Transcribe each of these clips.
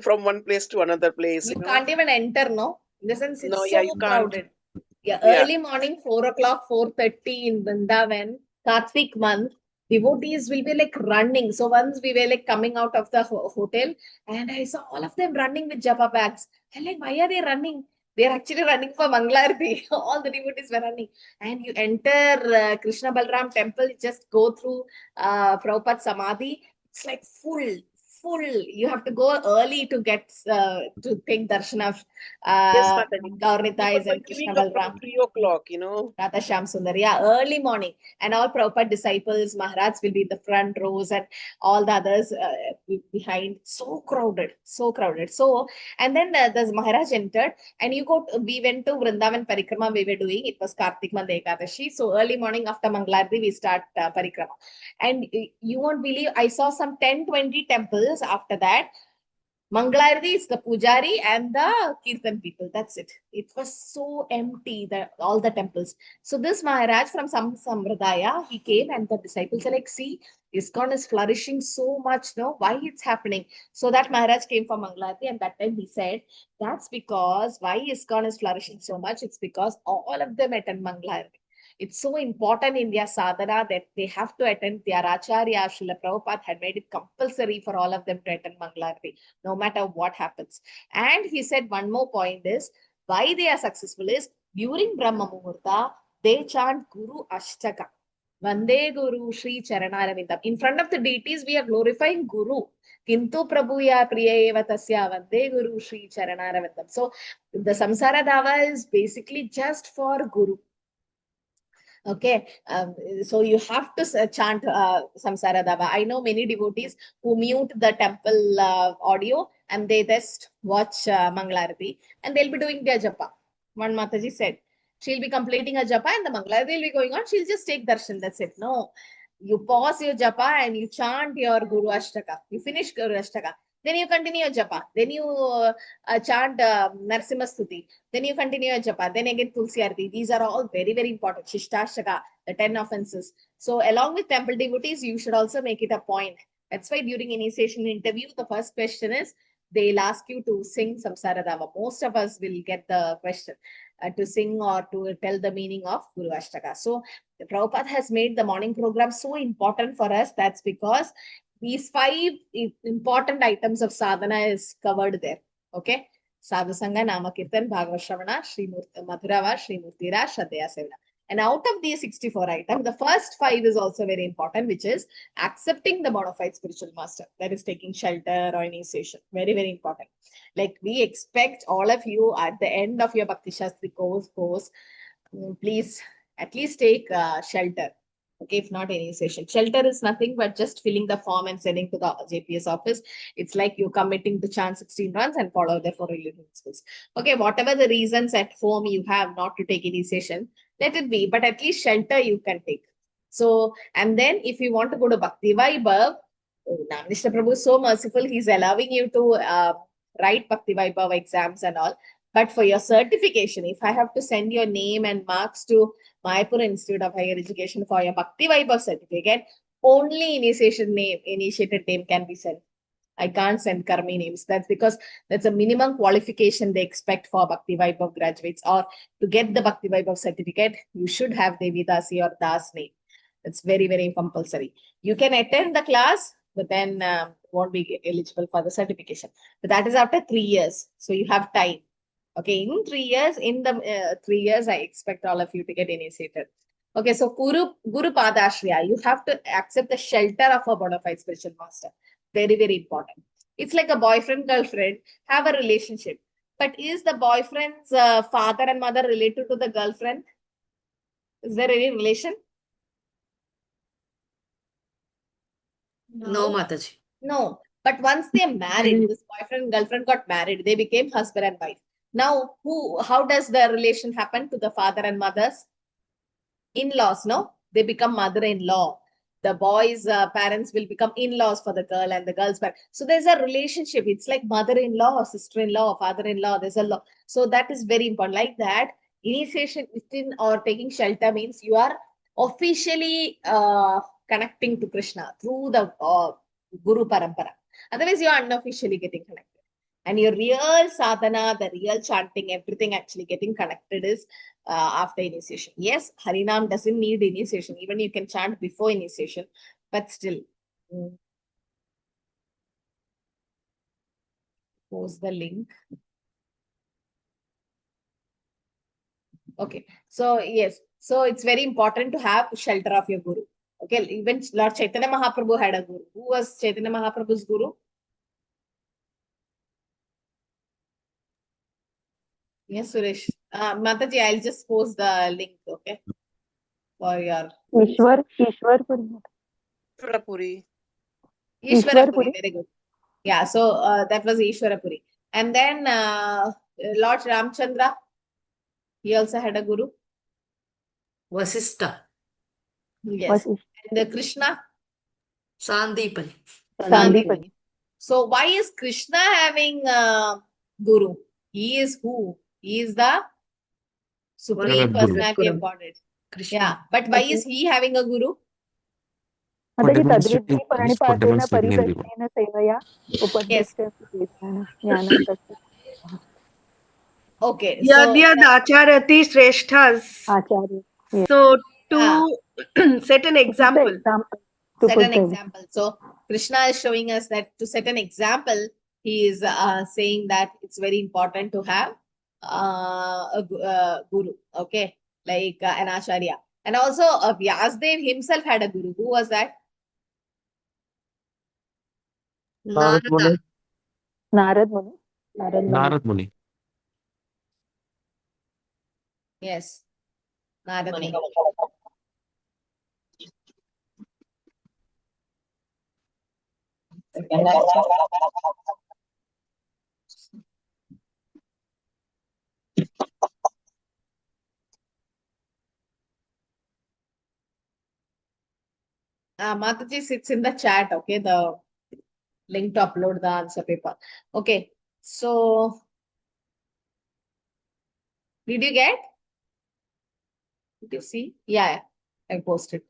from one place to another place, You can't even enter, no? In the sense, No, it's yeah, so you can't. crowded. Yeah, Yeah. early morning, 4 o'clock, 4:30 in Vrindavan, Kartik month, devotees will be like running. So once we were like coming out of the hotel, and I saw all of them running with japa bags. I'm like, why are they running? They're actually running for Mangaluru. All the devotees were running. And you enter Krishna Balram temple, just go through Prabhupada Samadhi. It's like full. You have to go early to get to take darshan of Yes, Mataji. People Gaurnitais were and Krishna queuing up from Balram. 3 o'clock. Radha Sham Sundar, yeah, early morning. And all Prabhupada disciples, Maharaj will be in the front rows and all the others behind. So crowded, so crowded. So, and then the Maharaj entered and we went to Vrindavan Parikrama we were doing. It was Kartik Mande Ekadashi. So early morning after Mangalarti, we start Parikrama. And you won't believe, I saw some 10-20 temples after that. Mangalarti is the Pujari and the Kirtan people. That's it. It was so empty, all the temples. So this Maharaj from some Sampradaya, he came and the disciples are like, see, ISKCON is flourishing so much, no? Why it's happening? So that Maharaj came from Mangalarti and that time he said, that's because why ISKCON is flourishing so much, it's because all of them attend Mangalarti. It's so important in their sadhana that they have to attend. Their Acharya, Srila Prabhupada had made it compulsory for all of them to attend Mangalarti, no matter what happens. And he said one more point is, why they are successful is, during Brahma Muhurta, they chant Guru Ashtaka. Vande Guru Sri Charanaravindam. In front of the deities, we are glorifying Guru. Kintu Prabhuya Priya Eva Tasya Vande Guru Sri Charanaravindam. So the Samsara Dava is basically just for Guru. Okay, so you have to chant Samsara Dava. I know many devotees who mute the temple audio and they just watch Mangalarati and they'll be doing their japa. One Mataji said, she'll be completing a japa and the Mangalarati will be going on. She'll just take darshan. That's it. No, you pause your japa and you chant your Guru Ashtaka. You finish Guru Ashtaka. Then you continue your japa. Then you chant Narsimha Stuti. Then you continue your japa. Then again Tulsi Arti. These are all very, very important. Shishtashaka, the 10 offenses. So along with temple devotees, you should also make it a point. That's why during initiation interview, the first question is, they'll ask you to sing Samsara Dava. Most of us will get the question to sing or to tell the meaning of Guru Ashtaka. So the Prabhupada has made the morning program so important for us. That's because these 5 important items of sadhana is covered there. Okay. Sadhu Sangha, Nama Kirtan, Bhagavad Shravana, Sri Madhurava, Sri Murtira, Shraddhaya Sevana. And out of these 64 items, the first 5 is also very important, which is accepting the bona fide spiritual master. That is taking shelter or initiation. Very, very important. Like we expect all of you at the end of your Bhakti Shastri course, please at least take shelter. Okay, if not initiation. Shelter is nothing but just filling the form and sending to the JPS office. It's like you committing to chant 16 runs and follow there for religion schools. Okay, whatever the reasons at home you have not to take initiation, let it be, but at least shelter you can take. So, and then if you want to go to Bhakti Vaibhav, Mr. Prabhu is so merciful, he's allowing you to write Bhakti Vaibhav exams and all. But for your certification, if I have to send your name and marks to Mayapur Institute of Higher Education for your Bhakti Vaibhav certificate, only initiated name can be sent. I can't send Karmi names. That's because that's a minimum qualification they expect for Bhakti Vaibhav graduates. Or to get the Bhakti Vaibhav certificate, you should have Devi Dasi or Das name. It's very, very compulsory. You can attend the class, but then won't be eligible for the certification. But that is after 3 years. So you have time. Okay, in 3 years, in the 3 years, I expect all of you to get initiated. Okay, so Guru Padashriya, you have to accept the shelter of a bona fide spiritual master. Very, very important. It's like a boyfriend, girlfriend, have a relationship. But is the boyfriend's father and mother related to the girlfriend? Is there any relation? No, Mataji. No. But once they're married, this boyfriend and girlfriend got married, they became husband and wife. Now, how does the relation happen to the father and mothers? In-laws, no? They become mother-in-law. The boys' parents will become in-laws for the girl and the girl's parents. So there's a relationship. It's like mother-in-law, sister-in-law, father-in-law. There's a law. So that is very important. Like that, initiation within or taking shelter means you are officially connecting to Krishna through the Guru Parampara. Otherwise, you are unofficially getting connected. And your real sadhana, the real chanting, everything actually getting connected is after initiation. Yes, Harinam doesn't need initiation. Even you can chant before initiation, but still. Post the link. Okay, so yes, so it's very important to have shelter of your guru. Okay, even Lord Chaitanya Mahaprabhu had a guru. Who was Chaitanya Mahaprabhu's guru? Yes, Suresh. Mataji, I'll just post the link, okay, for your Ishwarpuri. Puri. Ishwarapuri. Very good. Yeah, so that was Ishwarapuri. And then Lord Ramchandra, he also had a guru. Vasista. Yes. And Krishna? Sandipani. Sandipani. So why is Krishna having guru? He is who? He is the Supreme Personality of Godhead. Krishna. Yeah, but why is he having a guru? For demonstrating SEVA. Yes. Okay. Yadyad acharati shreshthas. Acharya. So to set an example. Set an example. So Krishna is showing us that to set an example, he is saying that it's very important to have a guru. Okay, like an acharya. And also Vyasdev himself had a guru. Who was that? Narada. Narad Muni. Narad Muni. Yes. Narad Muni. Mataji sits in the chat, okay, the link to upload the answer paper. Okay, so did you get? Did you see? Yeah, I posted.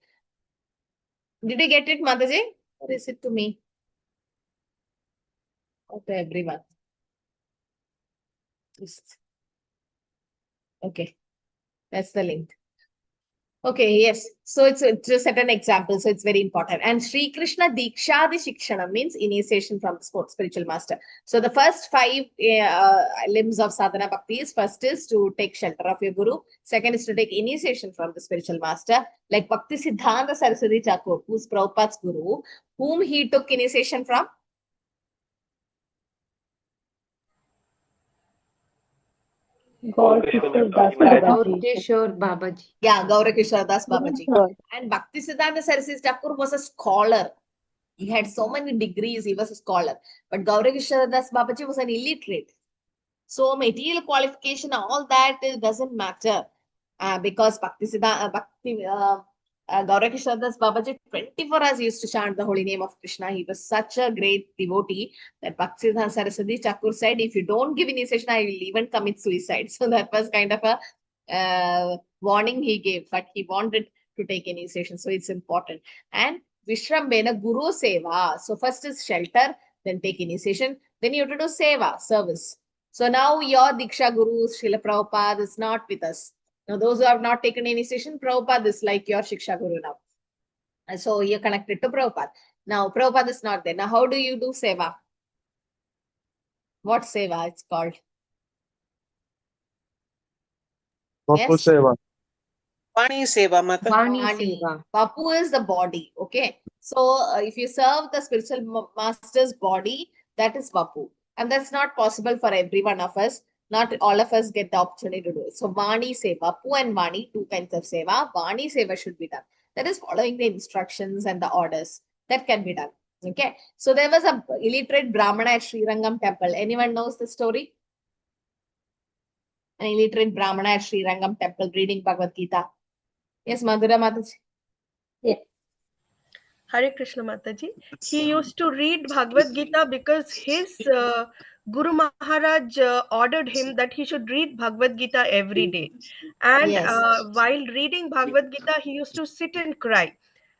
Did you get it, Mataji? Or is it to me? Or to everyone? Okay, that's the link. Okay, yes. So it's just set an example. So it's very important. And Sri Krishna Dikshadi Shikshana means initiation from the spiritual master. So the first 5 limbs of sadhana bhakti is first is to take shelter of your guru. Second is to take initiation from the spiritual master. Like Bhakti Siddhanta Saraswati Thakur, who's Prabhupada's guru, whom he took initiation from? Gaurkishore Babaji. Yeah, Gaurakishore Das Babaji. And Bhakti Siddhanta Saraswati Thakur was a scholar. He had so many degrees, he was a scholar. But Gaurakishore Das Babaji was an illiterate. So material qualification, all that doesn't matter. Because Gaurakishore Das Babaji 24 hours used to chant the holy name of Krishna. He was such a great devotee that Bhakti Siddhanta Saraswati Thakur said, if you don't give initiation, I will even commit suicide. So that was kind of a warning he gave, but he wanted to take initiation. So it's important. And Vishrambena Guru Seva. So first is shelter, then take initiation. Then you have to do Seva, service. So now your Diksha Guru, Srila Prabhupada is not with us. Now those who have not taken initiation, Prabhupada is like your Shiksha Guru now. And so you're connected to Prabhupada. Now Prabhupada is not there. Now how do you do Seva? What Seva it's called? Yes? Seva. Vani Seva, Mata. Vani Seva. Vapu is the body. Okay. So if you serve the spiritual master's body, that is Vapu. And that's not possible for every one of us. Not all of us get the opportunity to do it. So Vani Seva, Vapu and Vani, 2 kinds of Seva. Vani Seva should be done. That is following the instructions and the orders. That can be done. Okay. So there was a illiterate Brahmana at Srirangam temple. Anyone knows the story? An illiterate Brahmana at Srirangam temple reading Bhagavad Gita. Yes, Madhura Mataji. Yeah. Hare Krishna Mataji. He used to read Bhagavad Gita because his Guru Maharaj ordered him that he should read Bhagavad Gita every day. And Yes. while reading Bhagavad Gita, he used to sit and cry.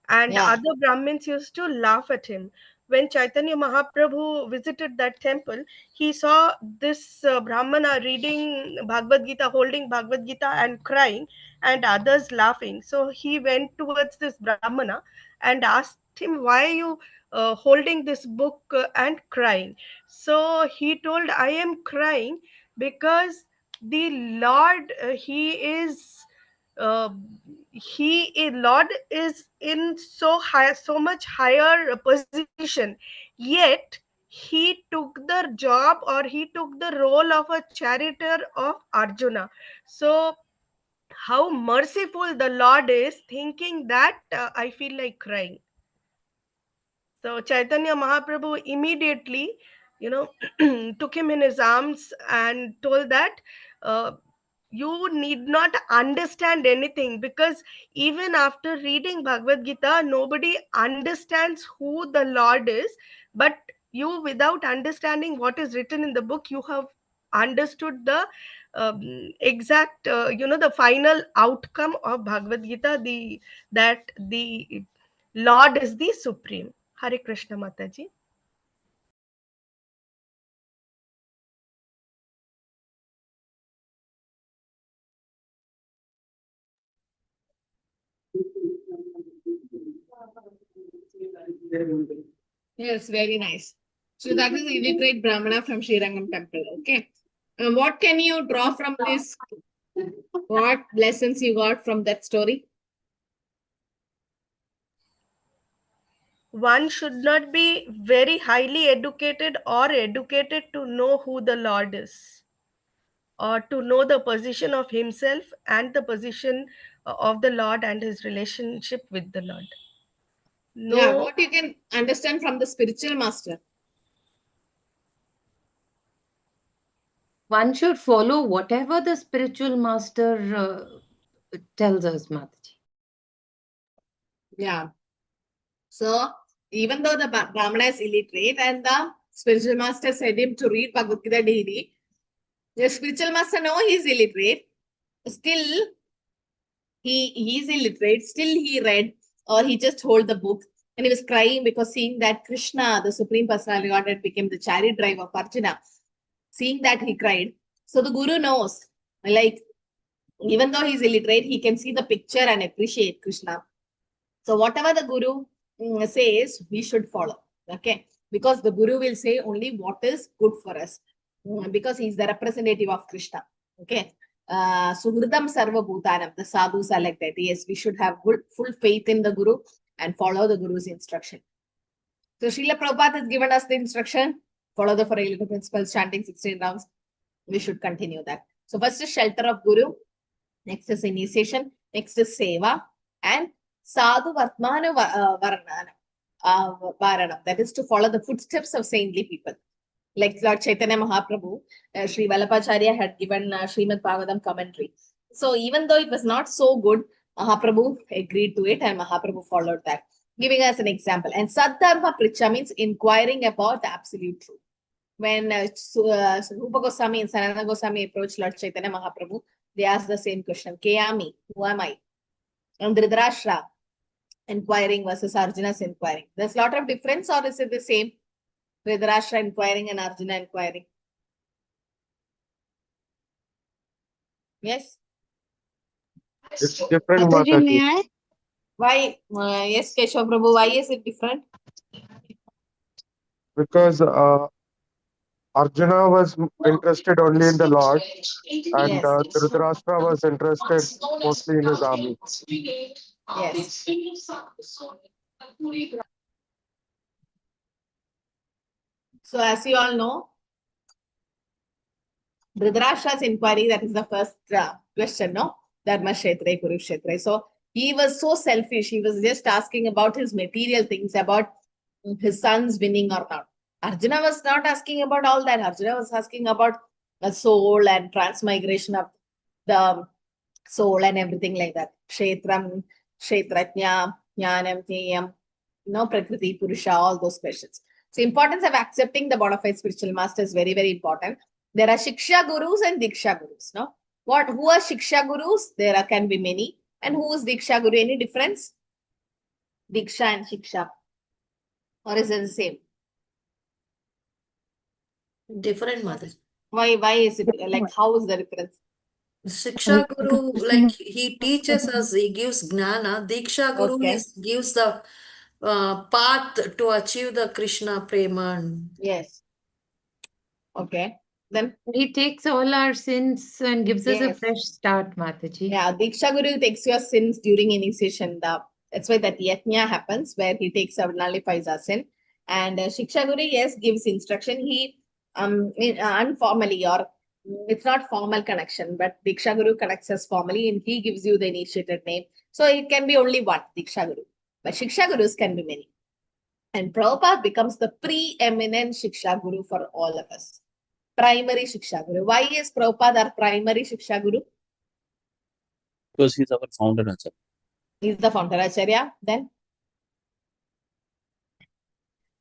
And other Brahmins used to laugh at him. when Chaitanya Mahaprabhu visited that temple, he saw this Brahmana reading Bhagavad Gita, holding Bhagavad Gita and crying, and others laughing. So he went towards this Brahmana and asked him, why are you holding this book and crying? So he told, I am crying because the Lord, uh, Lord is in so much higher position, yet he took the job, or he took the role of a charioteer of Arjuna. So how merciful the Lord is, thinking that I feel like crying. So Chaitanya Mahaprabhu immediately, took him in his arms and told that uh, you need not understand anything, because even after reading Bhagavad Gita, nobody understands who the Lord is. But you, without understanding what is written in the book, you have understood the exact, the final outcome of Bhagavad Gita, that the Lord is the supreme. Hare Krishna Mataji. Yes, very nice. So that is illiterate Brahmana from Srirangam temple. Okay. What can you draw from this? What lessons you got from that story? One should not be very highly educated or educated to know who the Lord is, or to know the position of himself and the position of the Lord and his relationship with the Lord. Yeah, No, what you can understand from the spiritual master. One should follow whatever the spiritual master tells us, Mataji. Yeah. So even though the Brahmana is illiterate and the spiritual master said him to read Bhagavad Gita daily, the spiritual master know he is illiterate. Still, he is illiterate. Still, he read, or he just hold the book, and he was crying because seeing that Krishna, the Supreme Personality of Godhead, became the chariot driver of Arjuna. Seeing that, he cried. So the Guru knows, like, even though he's illiterate, he can see the picture and appreciate Krishna. So whatever the Guru says, we should follow. Okay, because the Guru will say only what is good for us, because he's the representative of Krishna. Okay. Suhridam Sarva Bhutanam, the sadhus are like that. Yes, we should have full faith in the Guru and follow the Guru's instruction. So Srila Prabhupada has given us the instruction, follow the 4 elemental principles, chanting 16 rounds. We should continue that. So first is shelter of Guru, next is initiation, next is seva, and sadhu vartmanu varanam. That is to follow the footsteps of saintly people. Like Lord Chaitanya Mahaprabhu, Sri Vallabhacharya had given Srimad Bhagavatam commentary. So even though it was not so good, Mahaprabhu agreed to it and Mahaprabhu followed that, giving us an example. And Saddharma Pricha means inquiring about the absolute truth. When Rupa Goswami and Sanatana Goswami approached Lord Chaitanya Mahaprabhu, they asked the same question, Kayami, who am I? And Dhritarashtra inquiring versus Arjuna's inquiring. There's a lot of difference, or is it the same? Dhritarashtra inquiring and Arjuna inquiring. Yes? It's different, Mataji, Mataji. may I? Why? Yes, Keshav Prabhu, why is it different? Because Arjuna was interested only in the Lord, and Yes. Dhritarashtra was interested mostly in his army. Yes. So as you all know, Dhritarashtra's inquiry, that is the first question, no? Dharma Kshetra, Kurukshetra. So he was so selfish. He was just asking about his material things, about his sons winning or not. Arjuna was not asking about all that. Arjuna was asking about the soul and transmigration of the soul and everything like that. Kshetram, Kshetratnya, Jnanam, Jneyam, Prakriti, Purusha, all those questions. So importance of accepting the bona fide spiritual master is very, very important. There are Shiksha Gurus and Diksha Gurus. No? Who are Shiksha Gurus? There can be many. And who is Diksha Guru? Any difference? Diksha and Shiksha. Or is it the same? Different, Mataji. Why is it like, how is the difference? Shiksha Guru, like he teaches us, he gives Gnana. Diksha Guru Okay. gives the path to achieve the Krishna Prema. Yes. Okay. Then, He takes all our sins and gives us a yes. fresh start, Mataji. Yeah, Diksha Guru takes your sins during initiation. That's why that yajna happens, where he takes out, nullifies our sin. And Shiksha Guru, yes, gives instruction. He informally, or it's not formal connection, but Diksha Guru connects us formally, and he gives you the initiated name. So it can be only one Diksha Guru, but Shiksha Gurus can be many. And Prabhupada becomes the preeminent Shiksha Guru for all of us. Primary Shiksha Guru. Why is Prabhupada our primary Shiksha Guru? Because he's our founder, Acharya. He's the founder Acharya. Then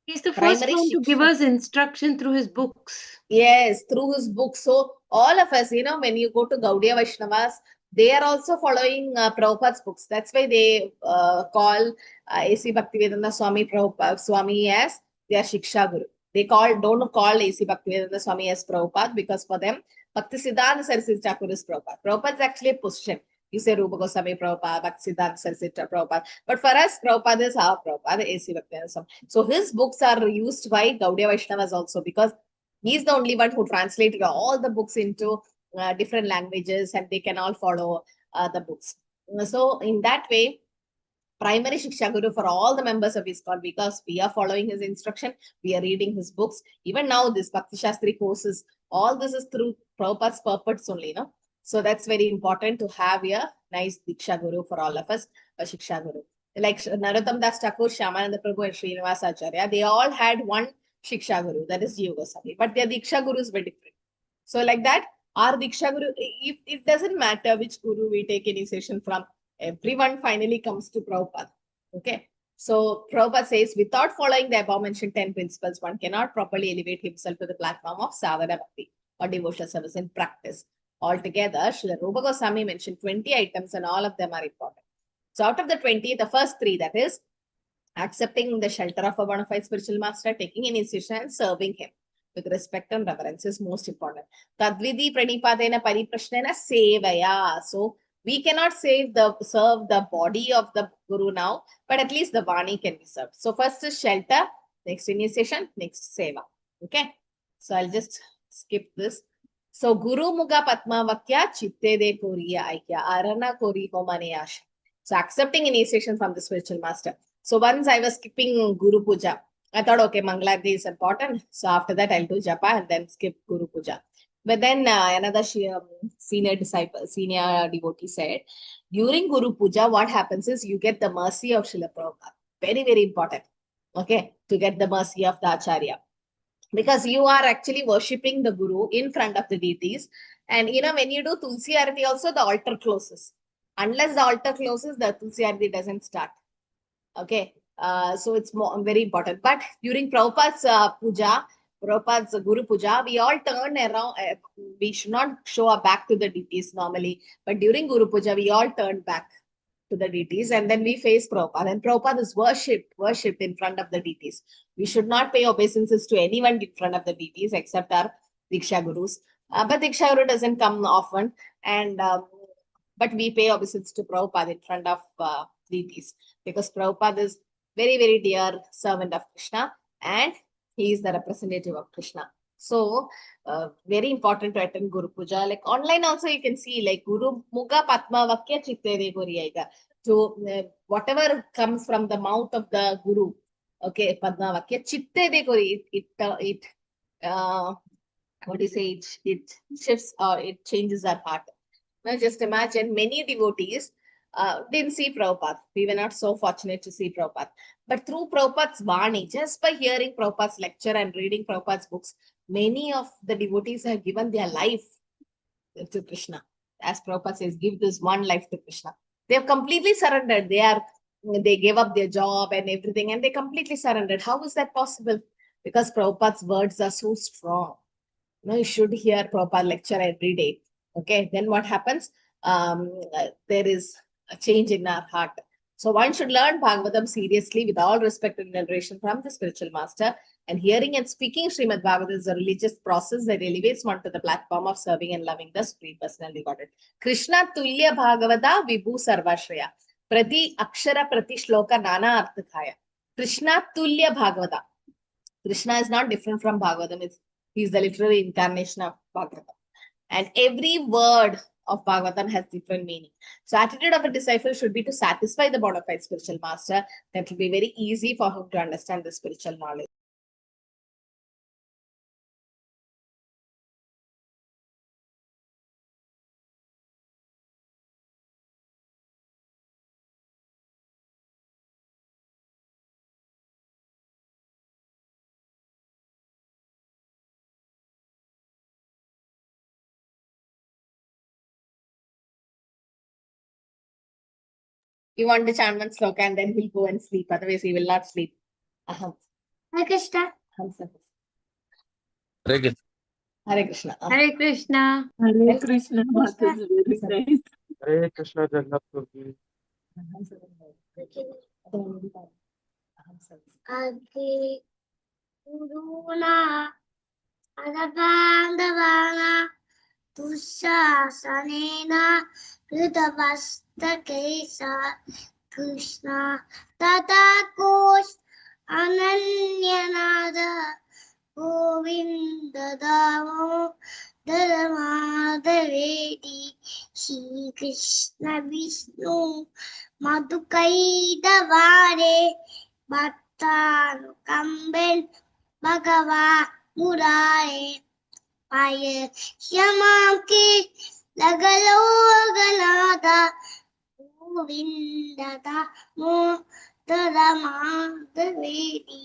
He's the first primary one to give Shiksha. us instruction through his books. Yes, through his book. So all of us, when you go to Gaudiya Vaishnavas, they are also following Prabhupada's books. That's why they call A.C. Bhaktivedanta Swami Prabhupada Swami as their Shiksha Guru. They don't call A.C. Bhaktivedanta Swami as Prabhupada, because for them, Bhakti Siddhanta Saraswati Thakur is Prabhupada. Prabhupada is actually a position. You say Rupa Goswami Prabhupada, Bhakti Siddhanta Saraswati Prabhupada. But for us, Prabhupada is our Prabhupada, A.C. Bhaktivedanta Swami. So his books are used by Gaudiya Vaishnavas also, because he's the only one who translated all the books into different languages, and they can all follow the books. So in that way, primary Shiksha Guru for all the members of ISKCON, because we are following his instruction, we are reading his books. Even now, this Bhakti Shastri courses, all this is through Prabhupada's purpose only, So that's very important to have a nice Diksha Guru for all of us, a Shiksha Guru. Like Narottam Das Thakur, Shyamananda Prabhu, and Srinivas Acharya, they all had one Shiksha Guru, that is Jiva Goswami, but their Diksha Gurus were different. So like that, our Diksha Guru, it doesn't matter which Guru we take initiation from, everyone finally comes to Prabhupada. Okay. So Prabhupada says, without following the above mentioned 10 principles, one cannot properly elevate himself to the platform of sadhana bhakti or devotional service in practice. Altogether, Srila Rupa Goswami mentioned 20 items, and all of them are important. So out of the 20, the first 3, that is accepting the shelter of a bona fide spiritual master, taking initiation, and serving him with respect and reverence is most important. Tadvidi pranipadena pariprashnena sevaya. So we cannot serve the body of the Guru now, but at least the Vani can be served. So first is shelter, next initiation, next seva. Okay. So I'll just skip this. So Guru Muga Patma Vakya Chitte De Koriya Aikya Arana Kori Homane Asha. So accepting initiation from the spiritual master. So once I was skipping Guru Puja, I thought, okay, Mangaluru is important. So after that, I'll do Japa and then skip Guru Puja. But then another senior devotee said, during Guru Puja, what happens is you get the mercy of Srila Prabhupada. Very, very important. Okay, to get the mercy of the Acharya. Because you are actually worshipping the Guru in front of the deities. And when you do Tulsi Arati also, the altar closes. Unless the altar closes, the Tulsi Arati doesn't start. Okay, so it's very important. But during Prabhupada's puja, Prabhupada's Guru Puja, we all turn around. We should not show our back to the deities normally. But during Guru Puja, we all turn back to the deities, and then we face Prabhupada. And Prabhupada is worshipped in front of the deities. We should not pay obeisances to anyone in front of the deities except our Diksha Gurus. But Diksha Guru doesn't come often. And but we pay obeisance to Prabhupada in front of deities, because Prabhupada is very, very dear servant of Krishna, and he is the representative of Krishna. So very important to attend Guru Puja. Like online also you can see, like Guru Muga Patma Vakya Chitte De Koriyaiga. So whatever comes from the mouth of the Guru, okay, Padma Vakya Chitte De Kori, what do you say, it shifts or it changes our heart. Now just imagine, many devotees didn't see Prabhupada. We were not so fortunate to see Prabhupada. But through Prabhupada's Vani, just by hearing Prabhupada's lecture and reading Prabhupada's books, many of the devotees have given their life to Krishna. As Prabhupada says, give this one life to Krishna. They have completely surrendered. They gave up their job and everything, and they completely surrendered. How is that possible? Because Prabhupada's words are so strong. You should hear Prabhupada lecture every day. Okay, then what happens? There is a change in our heart. So one should learn Bhagavatam seriously with all respect and veneration from the spiritual master. And hearing and speaking Srimad Bhagavatam is a religious process that elevates one to the platform of serving and loving the Supreme Personality Godhead. Krishna Tulya Bhagavata Vibhu Sarvashraya. Prati Akshara Prati Shloka Nana Arthakaya. Krishna Tulya Bhagavata. Krishna is not different from Bhagavatam. He's the literal incarnation of Bhagavatam. And every word of Bhagavatam has different meaning. So attitude of a disciple should be to satisfy the bona fide spiritual master. That will be very easy for him to understand the spiritual knowledge. You want to chant one sloka and then he'll go and sleep. Otherwise, he will not sleep. Aham. Hare Krishna. Aham, sir. Hare Krishna. Hare Krishna. Hare Krishna. Hare Krishna. Mata is very nice. Hare Krishna Jagannath Prabhu. Aham, sir. Aham, sir. Adi Guruna Adabandavana Dushasanena Kritavastakesa Krishna Tata Kosh Ananyanada Govinda Damo Dhamadavedi Shri Krishna Vishnu Madhukaidavare Bhattanu Kamben Bhagava Murare Paya Shyamamki Lagaloganada Govinda Damo Dhamadavedi.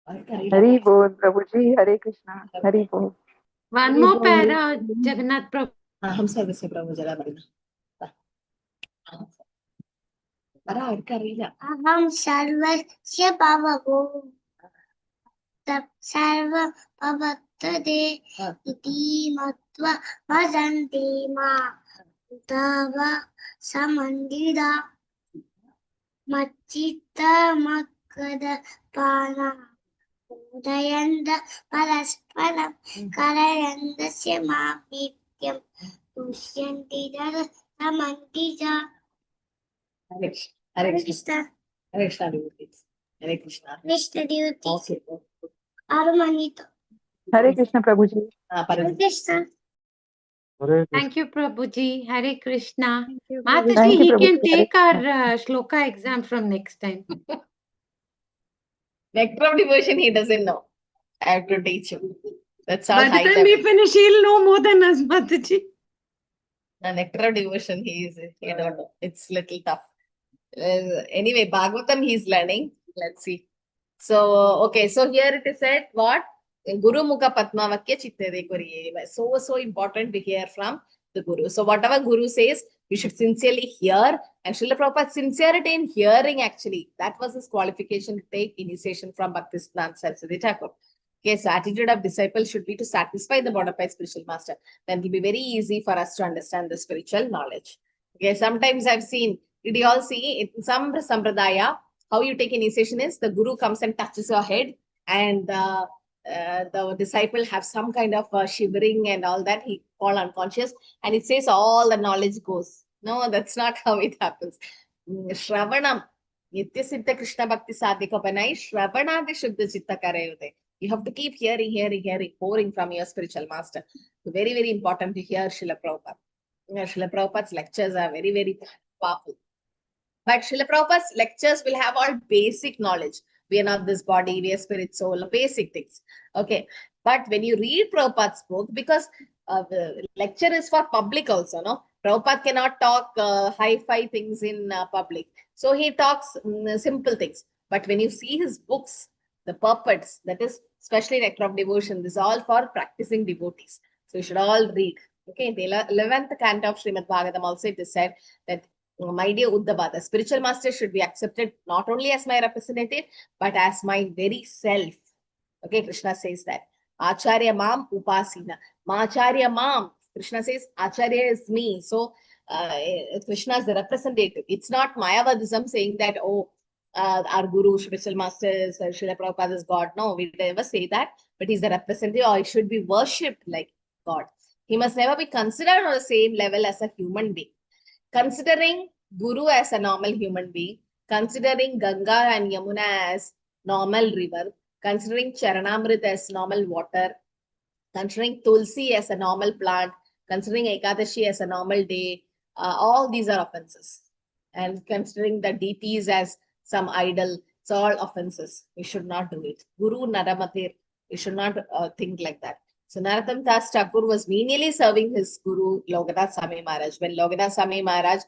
Hari Bol, Prabhuji. Hare Krishna. Hari Bol. One more para, Jagannath Prabhu. Aham, sir. Vise Prabhu Jala Barina. Bara, Arkarila. Aham Sarvasya Bhavavo Sarva Bhavatade Iti Matva Vajanti Ma Tava Samandida Machita Makada Pana Udayanda Parasparam Karayanda Syama Nityam Dusyanti Dara Samantija. Hare Krishna. Hare Hare Krishna. Krishna devotees. Hare Krishna. Krishna devotees. Okay. Arumanito. Hare Krishna, Prabhuji. Ah, Hare Param. Krishna. Hare Krishna. Thank you, Prabhuji. Hare Krishna. Thank Mataji, you, he Prabhuji. can Hare take our Krishna. shloka exam from next time. Nectar of devotion, he doesn't know. I have to teach him. That's how By the high time we level. finish, he'll know more than us, Mataji. The nectar of devotion, he don't know. It's little tough. Anyway, Bhagavatam he's learning. Let's see. So, okay. So here it is said what? Guru Mukha Padmavakya Chitte Dekoriye. So important to hear from the Guru. So whatever Guru says, we should sincerely hear. And Srila Prabhupada's sincerity in hearing actually, that was his qualification to take initiation from Bhakti Saraswati Thakur. Okay, so attitude of disciple should be to satisfy the bona fide spiritual master. Then it will be very easy for us to understand the spiritual knowledge. Okay, sometimes I've seen, did you all see in some Sampradaya, how you take initiation is the Guru comes and touches your head and the disciple have some kind of shivering and all that, he fall unconscious and it says all the knowledge goes. No, that's not how it happens. Shravanam, Nitya Siddha Krishna Bhakti Sadhika Panai, Shravanadi Shuddha Chitta Karayude. You have to keep hearing, pouring from your spiritual master. So very, very important to hear Srila Prabhupada. Srila Prabhupada's lectures are very, very powerful. But Srila Prabhupada's lectures will have all basic knowledge. We are not this body, we are spirit, soul, basic things. Okay. But when you read Prabhupada's book, because the lecture is for public also, no? Prabhupada cannot talk hi-fi things in public. So he talks simple things. But when you see his books, the purports, that is especially Nectar of Devotion, this is all for practicing devotees. So you should all read. Okay, the 11th canto of Srimad Bhagavatam also it is said that, my dear Uddhava, the spiritual master should be accepted not only as my representative, but as my very self. Okay, Krishna says that. Acharya Mam Upasina. Macharya Mam, Krishna says, Acharya is me. So Krishna is the representative. It's not Mayavadism saying that, oh, our Guru, spiritual masters, Srila Prabhupada is God. No, we never say that. But he's the representative, or he should be worshipped like God. He must never be considered on the same level as a human being. Considering Guru as a normal human being, considering Ganga and Yamuna as normal river, considering Charanamrit as normal water, considering Tulsi as a normal plant, considering Ekadashi as a normal day, all these are offenses. And considering the deities as some idol, it's all offenses. We should not do it. Guru Naramatir, we should not think like that. So Narottam Das Thakur was menially serving his Guru Lokanath Swami Maharaj. When Lokanath Swami Maharaj,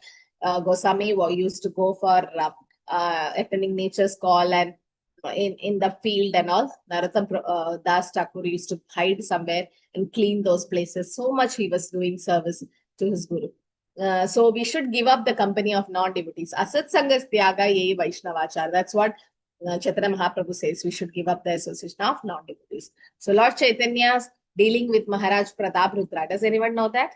Goswami used to go for attending nature's call and in the field and all, Narottam Das Thakur used to hide somewhere and clean those places. So much he was doing service to his Guru. So we should give up the company of non-devotees. Asat Sangas Tyaga Ye Vaishnavachar. That's what Chaitanya Mahaprabhu says. We should give up the association of non-devotees. So Lord Chaitanya's dealing with Maharaj Pratap Rudra. Does anyone know that?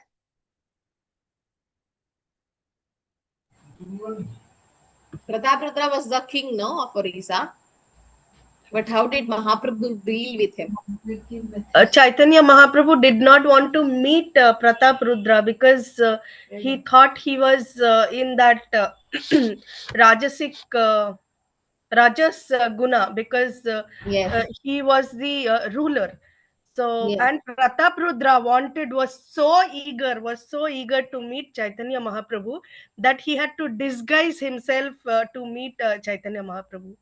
Pratap Rudra was the king, no, of Orissa. But how did Mahaprabhu deal with him? Chaitanya Mahaprabhu did not want to meet Pratap Rudra because he thought he was in that Rajasic Rajas Guna, because Yes. he was the ruler. So, Yes. and Pratap Rudra was so eager to meet Chaitanya Mahaprabhu that he had to disguise himself to meet Chaitanya Mahaprabhu.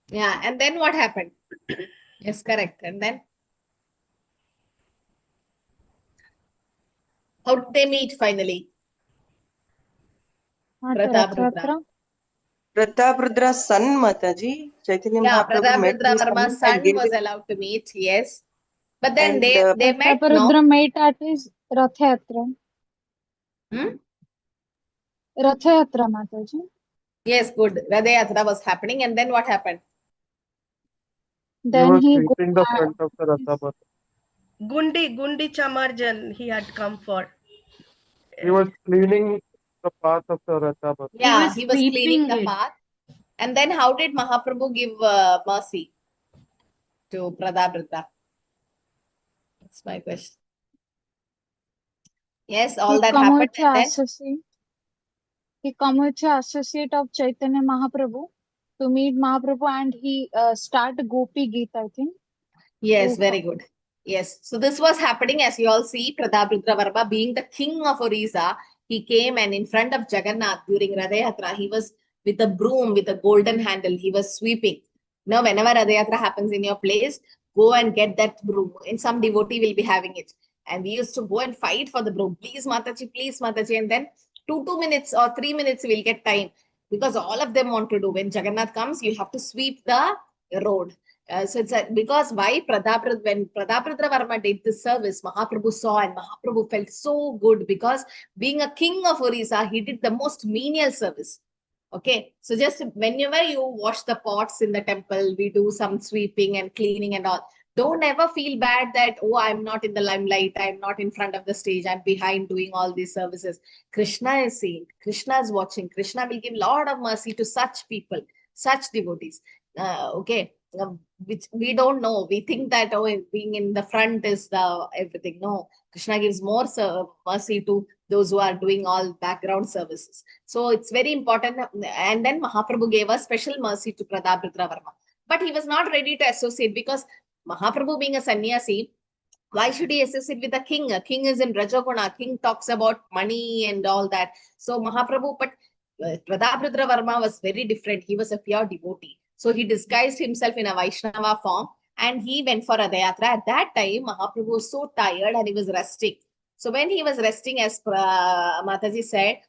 Yeah, and then what happened? Yes, correct. And then how did they meet finally? Pratap Rudra. Pratap Rudra's son, Mataji, Chaitanya Yeah, Mahaprabhu Pratap met Rudra his Varma's and son gave was him, allowed to meet, yes. But then and they met, no? Pratap met at his Rath Yatra. Hmm? Rath Yatra, Mataji. Yes, good. Radha Yatra was happening, and then what happened? He Then was he sweeping the go front of the Ratha. Gundi Chamarjan he had come for. He was cleaning the path of the Ratha. Yeah, was he was cleaning sweeping the it. path. And then how did Mahaprabhu give mercy to Pratap Rudra? That's my question. Yes, all that come happened, with and then associate. He come with the associate of Chaitanya Mahaprabhu to meet Mahaprabhu, and he start Gopi Gita, I think. yes, very good. Yes, so this was happening, as you all see. Pratap Rudra Varma being the king of Orissa, he came and in front of Jagannath during Radha Yatra, he was with a broom with a golden handle. He was sweeping. Now, whenever Radha Yatra happens in your place, go and get that broom. And some devotee will be having it. And we used to go and fight for the broom. Please, Mataji. And then 2 minutes or 3 minutes we'll get time, because all of them want to do. When Jagannath comes, you have to sweep the road. So it's because why when Pratap Rudra Varma did this service, Mahaprabhu saw, and Mahaprabhu felt so good, because being a king of Orissa, he did the most menial service. Okay, so just whenever you wash the pots in the temple, we do some sweeping and cleaning and all. Don't ever feel bad that, oh, I'm not in the limelight, I'm not in front of the stage, I'm behind doing all these services. Krishna is seeing, Krishna is watching. Krishna will give a lot of mercy to such people, such devotees. Okay, which we don't know. We think that, oh, being in the front is the everything. No, Krishna gives more mercy to those who are doing all background services. So it's very important. And then Mahaprabhu gave a special mercy to Pratap Rudra Varma. But he was not ready to associate, because Mahaprabhu being a sannyasi, why should he associate with a king? A king is in Rajoguna. King talks about money and all that. So Mahaprabhu, but Pratap Rudra Varma was very different. He was a pure devotee. So he disguised himself in a Vaishnava form and he went for Radha Yatra. At that time, Mahaprabhu was so tired and he was resting. So when he was resting, as Mataji said,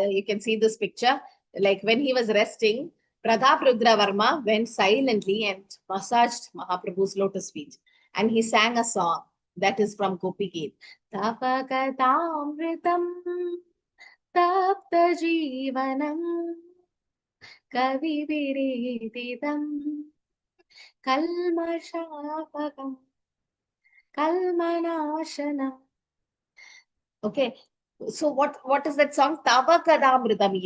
you can see this picture. Like when he was resting, Pratap Rudra Varma went silently and massaged Mahaprabhu's lotus feet. And he sang a song that is from Gopi Geet. Tapakatamritam tapta jivanam kavi virididam kalmashapakam Kalmanashana. Okay. So what is that song? Tava Kadamritam.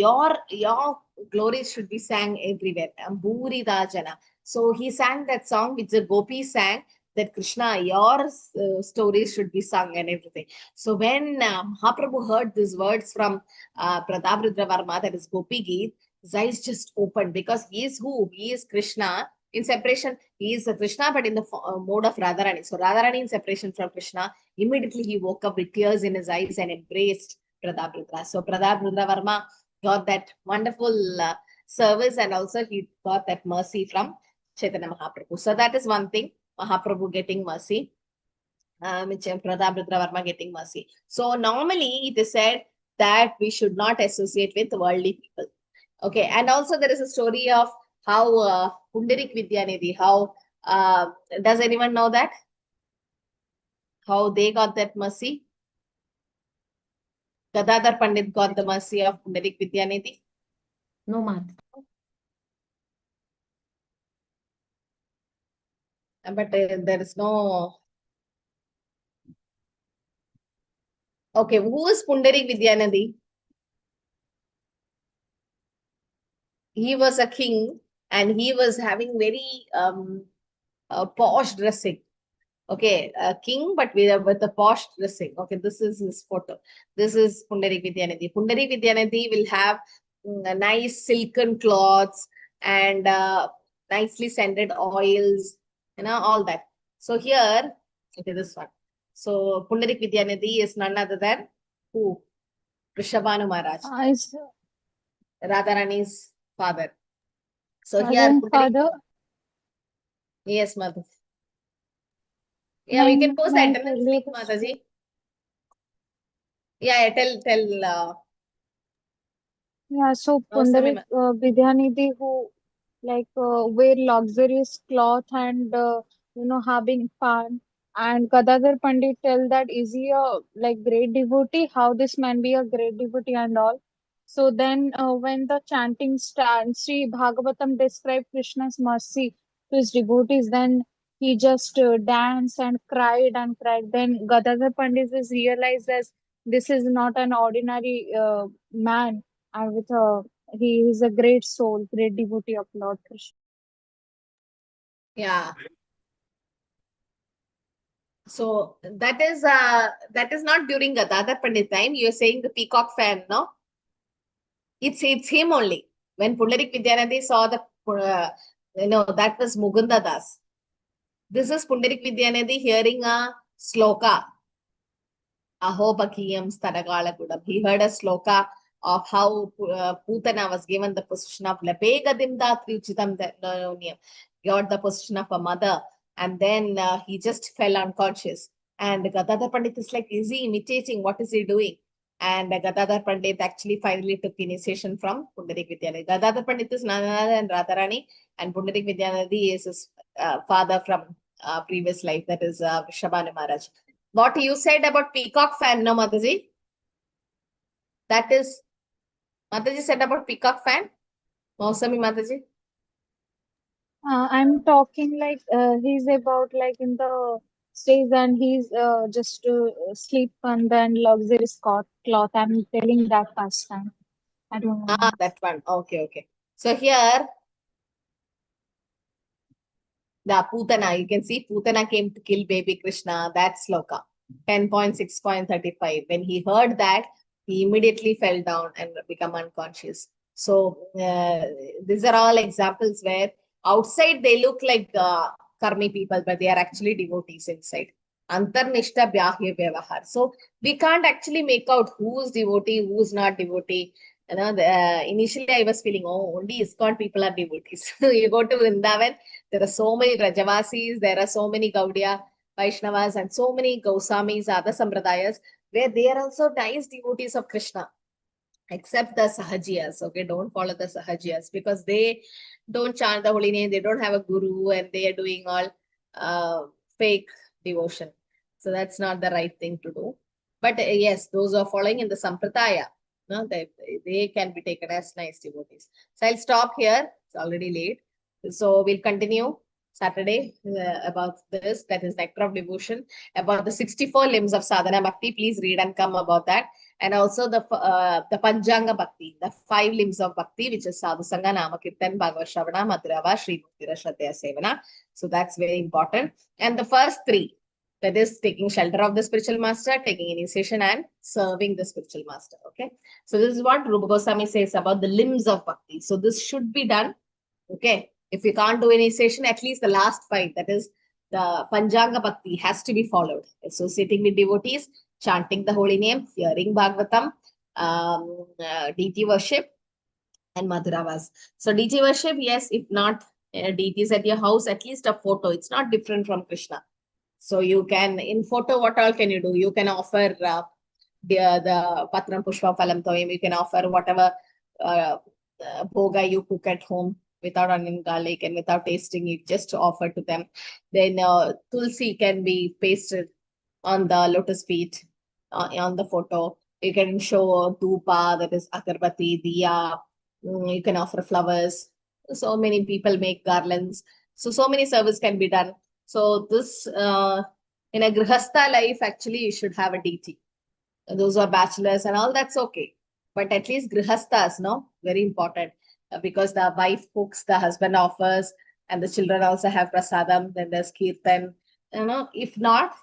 Your glories should be sang everywhere. Amburi Rajana. So he sang that song which the Gopi sang, that Krishna, your stories should be sung and everything. So when Mahaprabhu heard these words from Pratap Rudra Varma, that is Gopi Geet, his eyes just opened, because he is who? He is Krishna in separation. He is Krishna, but in the mode of Radharani. So Radharani in separation from Krishna. Immediately he woke up with tears in his eyes and embraced Pratap Rudra. So Pratap Rudra Varma got that wonderful service, and also he got that mercy from Chaitanya Mahaprabhu. So that is one thing, Mahaprabhu getting mercy, Pratap Rudra Varma getting mercy. So normally it is said that we should not associate with worldly people. Okay, and also there is a story of how Pundarik Vidyanidhi, how does anyone know that? How they got that mercy? Gadadhar Pandit got the mercy of Pundarik Vidyanidhi. No, Mataji. But there is no. Okay, who is Pundarik Vidyanidhi? He was a king and he was having very posh dressing. Okay, a king, but with a posh dressing. Okay, this is his photo. This is Pundarik Vidyanidhi. Pundarik Vidyanidhi will have nice silken cloths and nicely scented oils, all that. So here, okay, this one. So Pundarik Vidyanidhi is none other than who? Rishabhanu Maharaj, Radharani's father. So here, father. Yes, mother. Yeah, we can post the attendance link, Mataji. Yeah, tell. Yeah, so Pundarik Vidyanidhi, who wear luxurious cloth and having fun, and Gadadhar Pandit tell that is he a great devotee? How this man be a great devotee and all. So then when the chanting starts, Sri Bhagavatam described Krishna's mercy to his devotees. Then he just danced and cried and cried. Then Gadadhar Pandit is realized as this is not an ordinary man, and with he is a great soul, great devotee of Lord Krishna. Yeah. So that is not during Gadadhar Pandit time. You're saying the peacock fan, no? It's him only. When Pundarik Vidyanidhi saw the that was Mukunda Das. This is Pundarik Vidyanidhi hearing a sloka. Aho Bakiyam Stadagala Gudam. He heard a sloka of how Putana was given the position of Lepegadim Datri Uchitam Noniyam. Got the position of a mother, and then he just fell unconscious. And Gadadhar Pandit is like, is he imitating? What is he doing? And Gadadhar Pandit actually finally took initiation from Pundarik Vidyanidhi. Gadadhar Pandit is none other than Radharani, and Pundarik Vidyanidhi is his father from previous life, that is Rishabhanu Maharaj. What you said about peacock fan, no, Mataji? That is, Mataji said about peacock fan? Mausami Mataji? I'm talking he's about in the stage and he's just sleep on the luxurious cloth. I'm telling that past time. I don't know. That one. Okay. So here, the Putana, you can see Putana came to kill baby Krishna. That's sloka. 10.6.35. When he heard that, he immediately fell down and become unconscious. So these are all examples where outside they look like karmi people, but they are actually devotees inside. Antarnishta Byahya Vyavahar. So we can't actually make out who's devotee, who's not devotee. Initially I was feeling, only ISKCON people are devotees. You go to Vrindavan, there are so many Rajavasis, there are so many Gaudiya, Vaishnavas, and so many Goswamis, other Sambradayas, where they are also nice devotees of Krishna. Except the Sahajiyas, okay? Don't follow the Sahajiyas because they don't chant the holy name, they don't have a guru, and they are doing all fake devotion. So that's not the right thing to do. But yes, those who are following in the Sampradaya, no, they can be taken as nice devotees. So I'll stop here. It's already late. So we'll continue Saturday about this, that is Nectar of Devotion, about the 64 limbs of Sadhana Bhakti. Please read and come about that. And also the Panchanga Bhakti, the 5 limbs of Bhakti, which is Sadhu Sangha, Nama Kirtan, Bhagavad Shravana, Madhurava, Sri Bhaktira, Shraddhaya Sevana. So that's very important. And the first 3, that is taking shelter of the spiritual master, taking initiation, and serving the spiritual master. Okay. So this is what Rupa Goswami says about the limbs of Bhakti. So this should be done. Okay. If you can't do initiation, at least the last 5, that is the Panchanga Bhakti, has to be followed. Associating with devotees, chanting the holy name, hearing Bhagavatam, deity worship, and Madhuravas. So deity worship, yes, if not deities at your house, at least a photo. It's not different from Krishna. So you can, in photo, what all can you do? You can offer the Patram Pushpa Phalam Toyam. You can offer whatever bhoga you cook at home without onion, garlic, and without tasting it, just to offer to them. Then tulsi can be pasted on the lotus feet on the photo. You can show dupa, that is agarbatti, diya. You can offer flowers. So many people make garlands. So many service can be done. So this, in a grihastha life, actually, you should have a deity. Those who are bachelors and all, that's okay. But at least grihasthas, no? Very important. Because the wife cooks, the husband offers, and the children also have prasadam, then there's kirtan. If not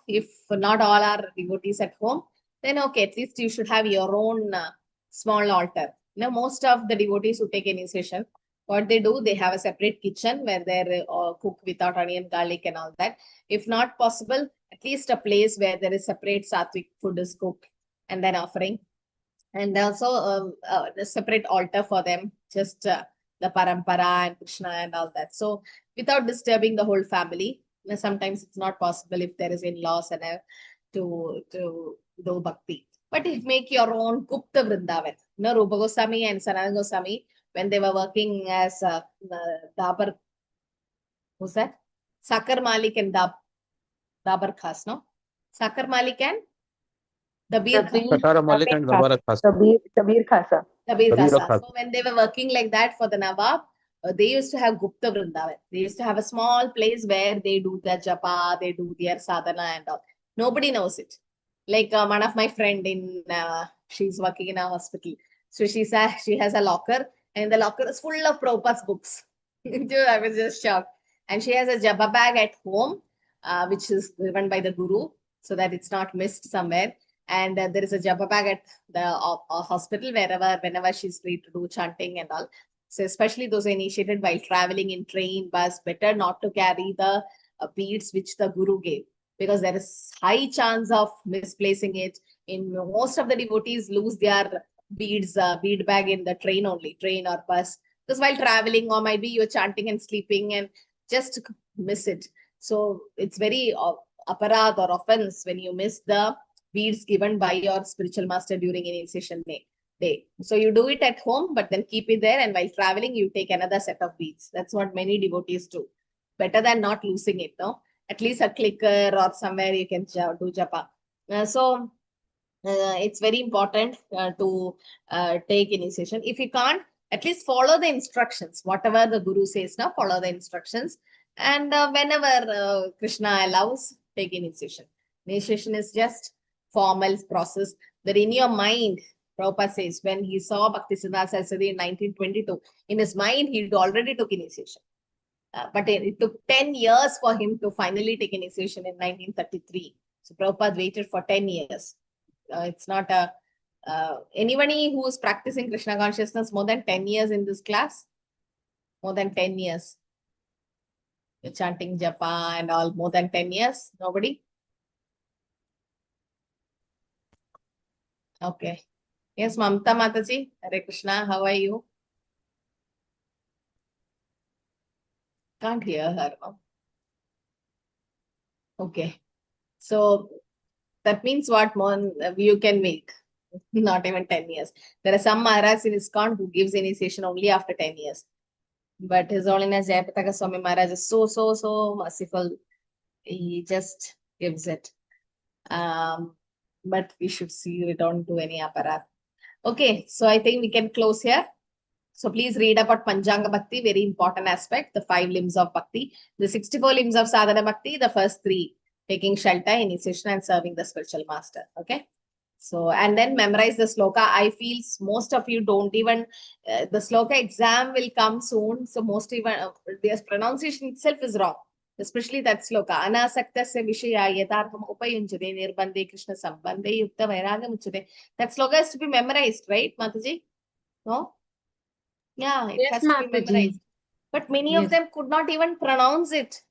all are devotees at home, then okay, at least you should have your own small altar. Most of the devotees who take initiation, what they do, they have a separate kitchen where they cook without onion, garlic, and all that. If not possible, at least a place where there is separate sattvic food is cooked and then offering. And also a separate altar for them, just the parampara and Krishna and all that. So without disturbing the whole family, sometimes it's not possible if there is in-laws and to do bhakti. But if make your own Gupta Vrindavan. Rupa Goswami and Sanatana Goswami, when they were working as Dabar, who's that? Sakar Malik and Dabar Khas, no? Sakar Malik and Dabir Khas. Sakara Malik and Dabara Khas. Dabir Khasa. Dabir Dabir Khasa. Khas. So when they were working like that for the Nawab, they used to have Gupta Vrindavan. They used to have a small place where they do their japa, they do their sadhana and all. Nobody knows it. Like one of my friend she's working in a hospital. So she has a locker, and the locker is full of Prabhupada's books. I was just shocked. And she has a japa bag at home, which is given by the guru, so that it's not missed somewhere. And there is a japa bag at the hospital whenever she's free to do chanting and all. So especially those initiated while traveling in train, bus, better not to carry the beads which the guru gave, because there is high chance of misplacing it. In most of the devotees lose their beads, bead bag in the train only, train or bus. Because while traveling, or maybe you're chanting and sleeping and just miss it. So it's very aparad or offense when you miss the beads given by your spiritual master during initiation day. So you do it at home, but then keep it there, and while traveling, you take another set of beads. That's what many devotees do. Better than not losing it, no? At least a clicker or somewhere you can do japa. It's very important to take initiation. If you can't, at least follow the instructions. Whatever the guru says now, follow the instructions. And whenever Krishna allows, take initiation. Initiation is just formal process that in your mind, Prabhupada says, when he saw Bhakti Siddhanta Saraswati in 1922, in his mind, he already took initiation. But it took 10 years for him to finally take initiation in 1933. So Prabhupada waited for 10 years. It's not anybody who is practicing Krishna consciousness more than 10 years in this class, more than 10 years. You're chanting japa and all, more than 10 years, nobody? Okay. Yes, Mamta Mataji, Hare Krishna, how are you? Can't hear her. No? Okay. So that means what more you can make? Not even 10 years. There are some Maharaj in ISKCON who gives initiation only after 10 years. But His Holiness Jayapataka Swami Maharaj is so merciful. He just gives it. But we should see we don't do any aparat. Okay, so I think we can close here. So please read about Panchanga Bhakti, very important aspect, the 5 limbs of Bhakti, the 64 limbs of Sadhana Bhakti, the first 3, taking shelter, initiation and serving the spiritual master. Okay. So, and then memorize the sloka. I feel most of you don't even, the sloka exam will come soon. So most even, their pronunciation itself is wrong. Especially that sloka. Anasaktasya vishaya yatartham upayunjade nirbande krishna sambande yukta vairagam uchade. That sloka has to be memorized, right, Mataji? No? Yeah, it Yes, has to be Mataji. memorized. But many of Yes. them could not even pronounce it.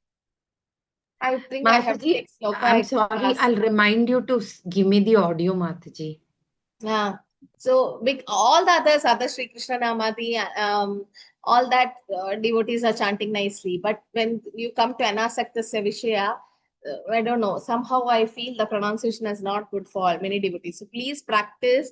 I think I have to Mataji, take sloka. I'm sorry. class. I'll remind you to give me the audio, Mataji. Yeah. So with all the others, other Sri Krishna Namati, all that devotees are chanting nicely. But when you come to Anasaktasya Vishaya, I don't know, somehow I feel the pronunciation is not good for many devotees. So please practice.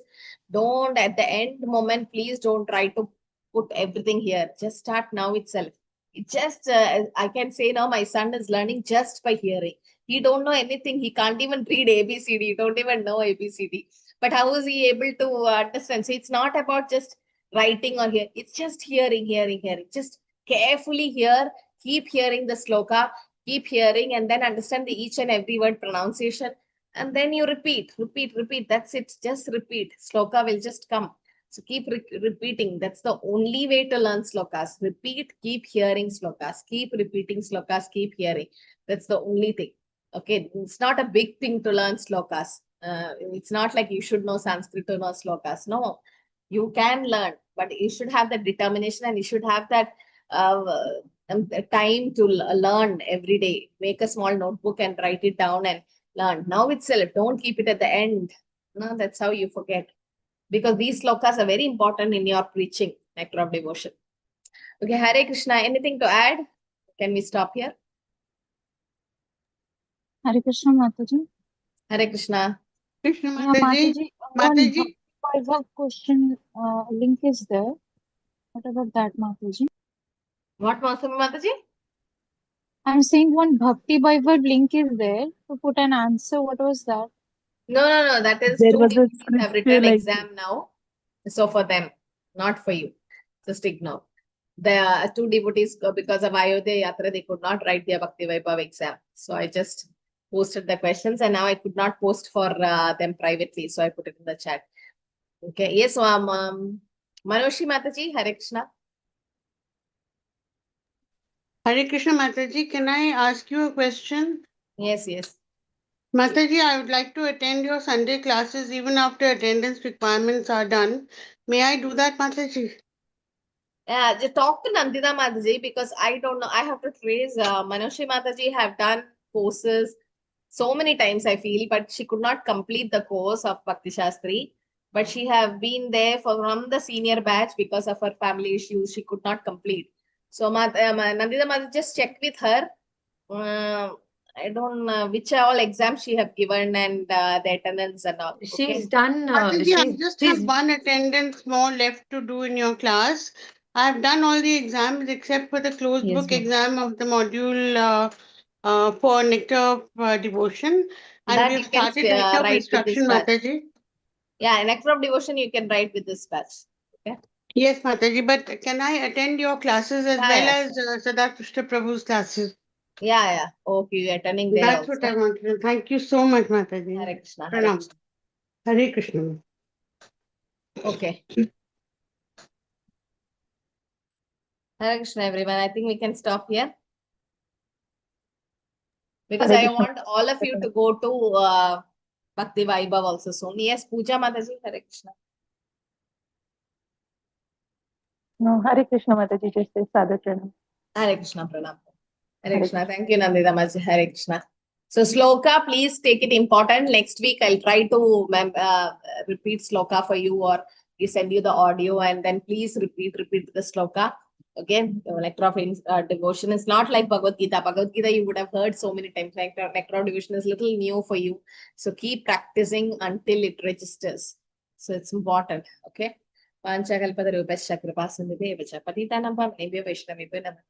Don't, at the end moment, please don't try to put everything here. Just start now itself. It just, I can say now my son is learning just by hearing. He don't know anything. He can't even read ABCD. He don't even know ABCD. But how is he able to understand? So it's not about just writing or hearing. It's just hearing. Just carefully hear, keep hearing the sloka, keep hearing, and then understand the each and every word pronunciation. And then you repeat. That's it. Just repeat. Sloka will just come. So keep repeating. That's the only way to learn slokas. Repeat, keep hearing slokas. Keep repeating slokas, keep hearing. That's the only thing. Okay, it's not a big thing to learn slokas. It's not like you should know Sanskrit to know slokas. No, you can learn, but you should have the determination and you should have that time to learn every day. Make a small notebook and write it down and learn. Now itself, don't keep it at the end. No, that's how you forget. Because these slokas are very important in your preaching, nectar of devotion. Okay, Hare Krishna, anything to add? Can we stop here? Hare Krishna Mataji. Hare Krishna. Krishna Yeah, Mataji. one Mataji. Bhakti question link is there. What about that, Mataji? What, Mataji? I'm saying one Bhakti Bible link is there to put an answer. What was that? No. That is There 2 was a devotees script have written like exam now. So for them, not for you. Just ignore. The 2 devotees, because of Ayodhya Yatra, they could not write their Bhakti Vaibhav exam. So I just posted the questions and now I could not post for them privately. So I put it in the chat. Okay. Yes, Manoshi Mataji, Hare Krishna. Hare Krishna Mataji, can I ask you a question? Yes. Mataji, I would like to attend your Sunday classes even after attendance requirements are done. May I do that, Mataji? Yeah, just talk to Nandita Mataji because I don't know. I have to trace Manoshi Mataji have done courses so many times, I feel, but she could not complete the course of Bhakti Shastri. But she have been there from the senior batch because of her family issues. She could not complete. So Nandita Mataji, just check with her. I don't know which all exams she have given and the attendance and all. Okay? She's done. Mataji, I just have one attendance more left to do in your class. I've done all the exams except for the closed Yes, book ma'am. exam of the module for Nectar of Devotion. And That we've you can started Nectar of write with this Instruction, batch. Mataji. Yeah, Nectar of Devotion you can write with this batch. Okay. Yes, Mataji, but can I attend your classes as well Yeah. as Sada Krishna Prabhu's classes? Yeah. Okay, you're attending there That's also. what I wanted to. Thank you so much, Mataji. Hare Krishna. Pranam. Hare Krishna. Okay. Hare Krishna, everyone. I think we can stop here. Because Hare I Krishna. want all of you to go to Bhakti Vaibhav also soon. Yes, Pooja Mataji, Hare Krishna. No, Hare Krishna Mataji, just say Sadhu. Hare Krishna, Pranam. Hare Krishna. Thank you, Nandita Mataji. Hare Krishna. So Sloka, please take it important. Next week, I'll try to repeat Sloka for you or we send you the audio and then please repeat the Sloka. Okay, nectar of devotion is not like Bhagavad Gita. Bhagavad Gita you would have heard so many times. Nectar of devotion is little new for you. So keep practicing until it registers. So it's important. Okay. Panchakalpatarupasya kripasindhivya patitanam pavanebhyo vaishnavibhyo namah.